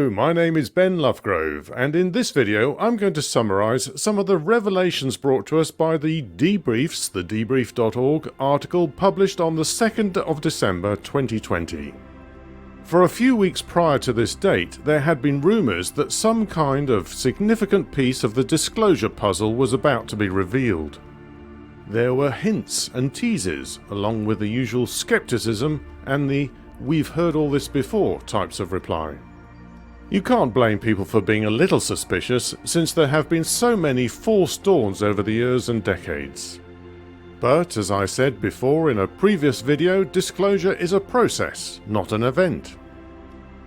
Hello, my name is Ben Lovegrove, and in this video I'm going to summarise some of the revelations brought to us by the Debriefs, the debrief.org article published on the 2nd of December 2020. For a few weeks prior to this date, there had been rumours that some kind of significant piece of the disclosure puzzle was about to be revealed. There were hints and teases, along with the usual scepticism and the "we've heard all this before" types of reply. You can't blame people for being a little suspicious, since there have been so many false dawns over the years and decades. But as I said before in a previous video, disclosure is a process, not an event.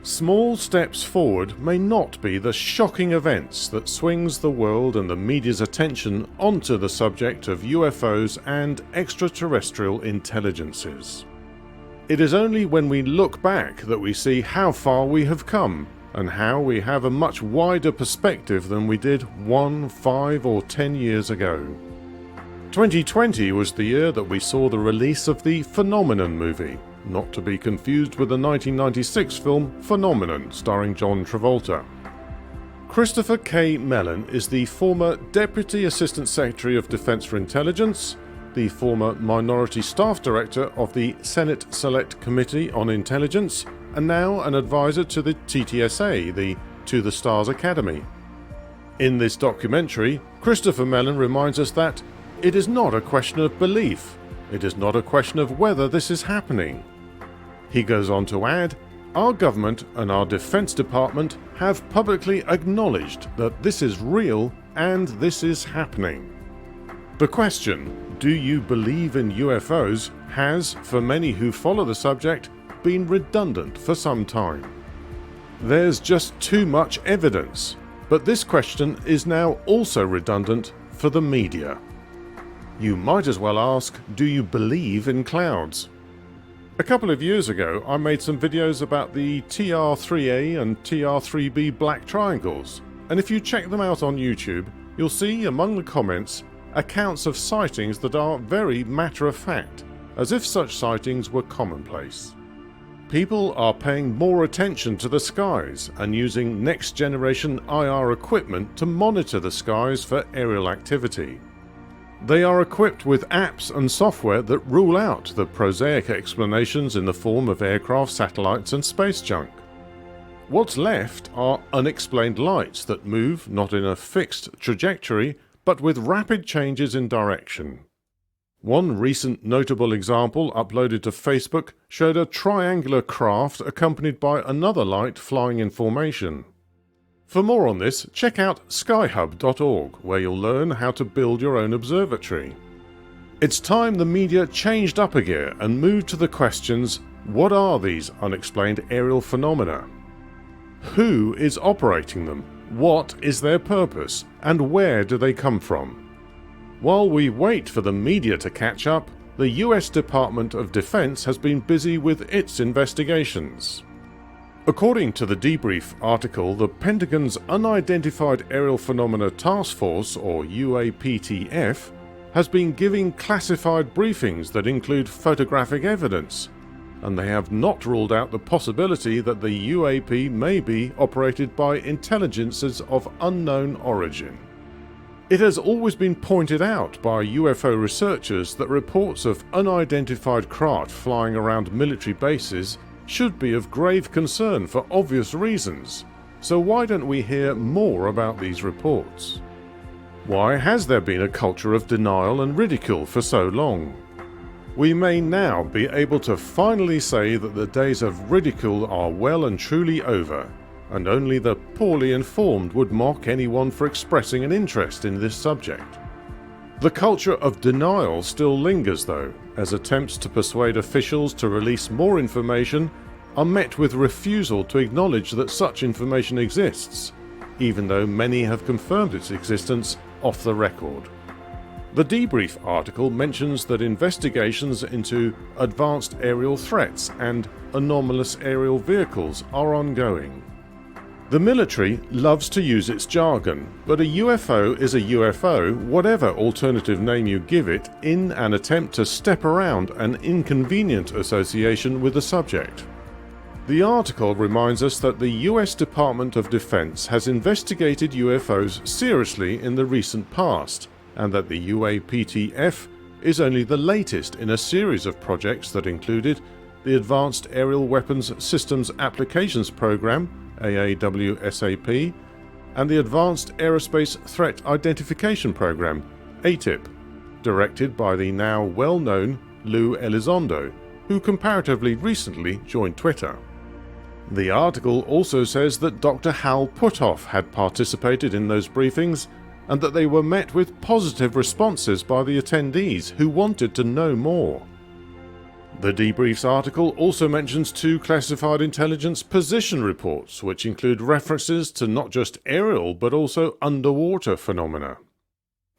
Small steps forward may not be the shocking events that swings the world and the media's attention onto the subject of UFOs and extraterrestrial intelligences. It is only when we look back that we see how far we have come, and how we have a much wider perspective than we did 1, 5 or 10 years ago. 2020 was the year that we saw the release of the Phenomenon movie, not to be confused with the 1996 film Phenomenon starring John Travolta. Christopher K. Mellon is the former Deputy Assistant Secretary of Defense for Intelligence, the former Minority Staff Director of the Senate Select Committee on Intelligence, and now an advisor to the TTSA, the To the Stars Academy. In this documentary, Christopher Mellon reminds us that it is not a question of belief, it is not a question of whether this is happening. He goes on to add, our government and our Defense Department have publicly acknowledged that this is real and this is happening. The question, do you believe in UFOs, has, for many who follow the subject, been redundant for some time. There's just too much evidence, but this question is now also redundant for the media. You might as well ask, do you believe in clouds? A couple of years ago I made some videos about the TR3A and TR3B black triangles, and if you check them out on YouTube, you'll see among the comments accounts of sightings that are very matter-of-fact, as if such sightings were commonplace. People are paying more attention to the skies and using next-generation IR equipment to monitor the skies for aerial activity. They are equipped with apps and software that rule out the prosaic explanations in the form of aircraft, satellites and space junk. What's left are unexplained lights that move not in a fixed trajectory but with rapid changes in direction. One recent notable example uploaded to Facebook showed a triangular craft accompanied by another light flying in formation. For more on this, check out skyhub.org, where you'll learn how to build your own observatory. It's time the media changed up a gear and moved to the questions, what are these unexplained aerial phenomena? Who is operating them? What is their purpose? And where do they come from? While we wait for the media to catch up, the US Department of Defense has been busy with its investigations. According to the Debrief article, the Pentagon's Unidentified Aerial Phenomena Task Force, or UAPTF, has been giving classified briefings that include photographic evidence, and they have not ruled out the possibility that the UAP may be operated by intelligences of unknown origin. It has always been pointed out by UFO researchers that reports of unidentified craft flying around military bases should be of grave concern for obvious reasons, so why don't we hear more about these reports? Why has there been a culture of denial and ridicule for so long? We may now be able to finally say that the days of ridicule are well and truly over, and only the poorly informed would mock anyone for expressing an interest in this subject. The culture of denial still lingers though, as attempts to persuade officials to release more information are met with refusal to acknowledge that such information exists, even though many have confirmed its existence off the record. The Debrief article mentions that investigations into advanced aerial threats and anomalous aerial vehicles are ongoing. The military loves to use its jargon, but a UFO is a UFO, whatever alternative name you give it, in an attempt to step around an inconvenient association with the subject. The article reminds us that the US Department of Defense has investigated UFOs seriously in the recent past, and that the UAPTF is only the latest in a series of projects that included the Advanced Aerial Weapons Systems Applications Program, AAWSAP, and the Advanced Aerospace Threat Identification Program, AATIP, directed by the now well-known Lou Elizondo, who comparatively recently joined Twitter. The article also says that Dr. Hal Puthoff had participated in those briefings and that they were met with positive responses by the attendees who wanted to know more. The Debriefs article also mentions 2 classified intelligence position reports, which include references to not just aerial but also underwater phenomena.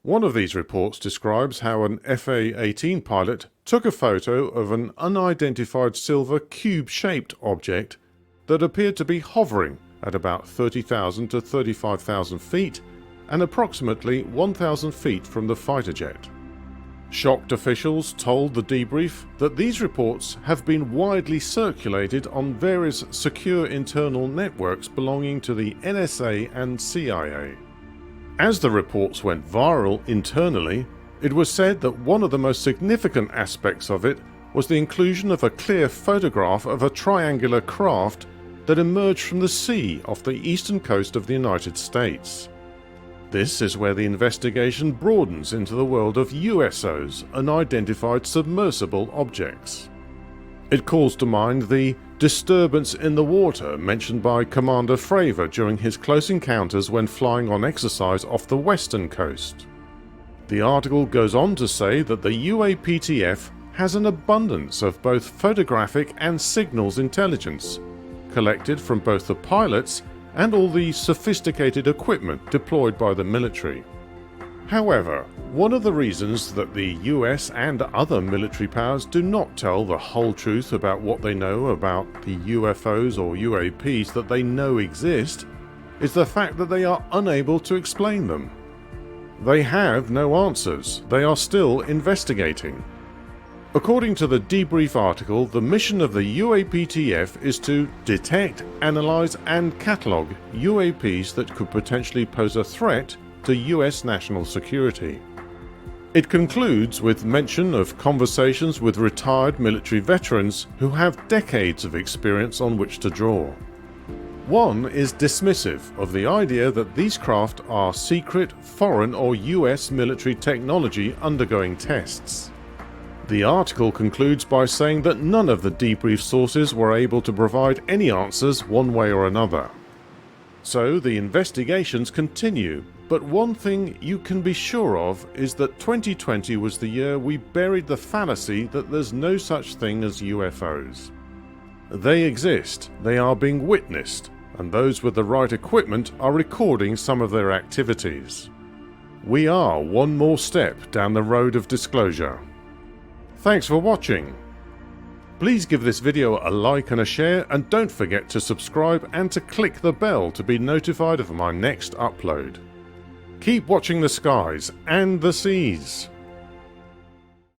One of these reports describes how an FA-18 pilot took a photo of an unidentified silver cube-shaped object that appeared to be hovering at about 30,000 to 35,000 feet and approximately 1,000 feet from the fighter jet. Shocked officials told the Debrief that these reports have been widely circulated on various secure internal networks belonging to the NSA and CIA. As the reports went viral internally, it was said that one of the most significant aspects of it was the inclusion of a clear photograph of a triangular craft that emerged from the sea off the eastern coast of the United States. This is where the investigation broadens into the world of USOs, unidentified submersible objects. It calls to mind the disturbance in the water mentioned by Commander Fravor during his close encounters when flying on exercise off the western coast. The article goes on to say that the UAPTF has an abundance of both photographic and signals intelligence, collected from both the pilots and all the sophisticated equipment deployed by the military. However, one of the reasons that the US and other military powers do not tell the whole truth about what they know about the UFOs or UAPs that they know exist is the fact that they are unable to explain them. They have no answers. They are still investigating. According to the Debrief article, the mission of the UAPTF is to detect, analyze, and catalogue UAPs that could potentially pose a threat to US national security. It concludes with mention of conversations with retired military veterans who have decades of experience on which to draw. One is dismissive of the idea that these craft are secret, foreign, or US military technology undergoing tests. The article concludes by saying that none of the debrief sources were able to provide any answers one way or another. So the investigations continue, but one thing you can be sure of is that 2020 was the year we buried the fallacy that there's no such thing as UFOs. They exist, they are being witnessed, and those with the right equipment are recording some of their activities. We are one more step down the road of disclosure. Thanks for watching. Please give this video a like and a share, and don't forget to subscribe and to click the bell to be notified of my next upload. Keep watching the skies and the seas.